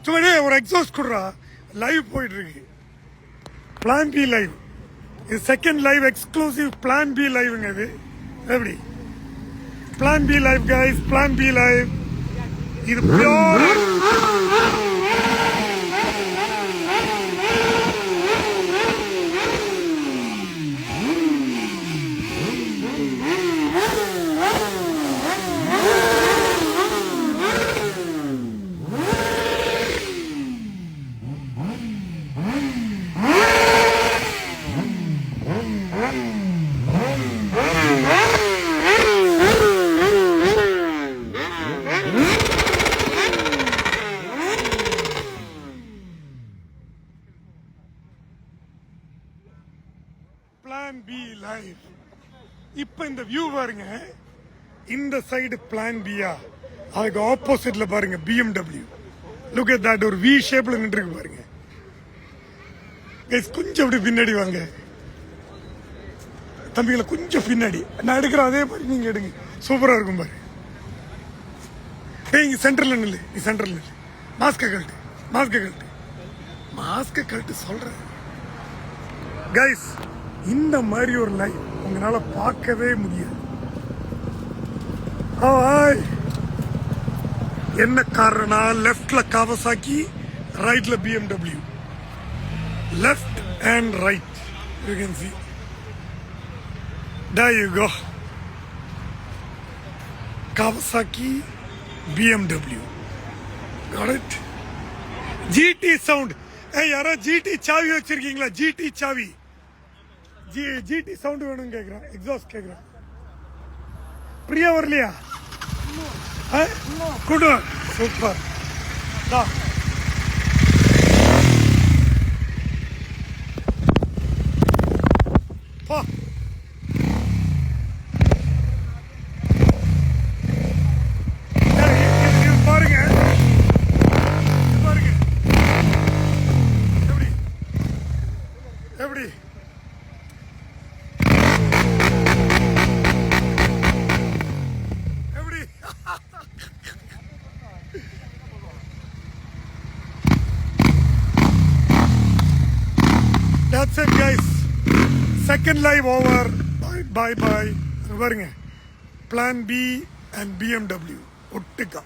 சும்மா ஒரு எக்ஸாஸ்ட் கொடுறா. லைவ் போயிட்டு இருக்கு. Plan B live. இது second live exclusive plan B லைவ்ங்க. இது எப்படி plan B live guys? Plan B live. இது பியூர் பிளான் பி லைவ். இப்ப இந்த வியூ பாருங்க. இந்த சைடு பிளான் பியா, அதுக்கு ஆப்போசிட்ல பாருங்க BMW. Look at that. ஒரு வி ஷேப்ல நின்று இருக்கு பாருங்க. கொஞ்சம் அப்படி பின்னாடி வாங்க தம்பிகளை, கொஞ்சம் பின்னாடி. நான் எடுக்கிறேன் அதே மாதிரி நீங்க எடுங்க. சூப்பரா இருக்கும் பாரு. இங்க சென்டர்ல நில்லு. நீ சென்டர்ல நில்லு. மாஸ்க கழட்டு. மாஸ்க கழட்டு. மாஸ்க கழட்டு சொல்றேன் கைஸ். இந்த மாதிரி ஒரு லைவ் உங்களால பார்க்கவே முடியாது. என்ன காரணம்? லெஃப்ட்ல காவசாக்கி, ரைட்ல BMW. Left and right. You can see. There you go. Kawasaki, BMW. Got it? GT sound. Hey, யாரா GT சாவி வச்சிருக்கீங்களா? GT சாவி. GT சவுண்ட் வேணும் கேக்குறேன். எக்ஸாஸ்ட் கேக்குறேன். பிரியா வரலையா? குட். சூப்பர். பாருங்க பாருங்க எப்படி எப்படி That's it guys. Second live over. Bye bye. பாருங்க. Plan B and BMW ஒட்டுக்கா.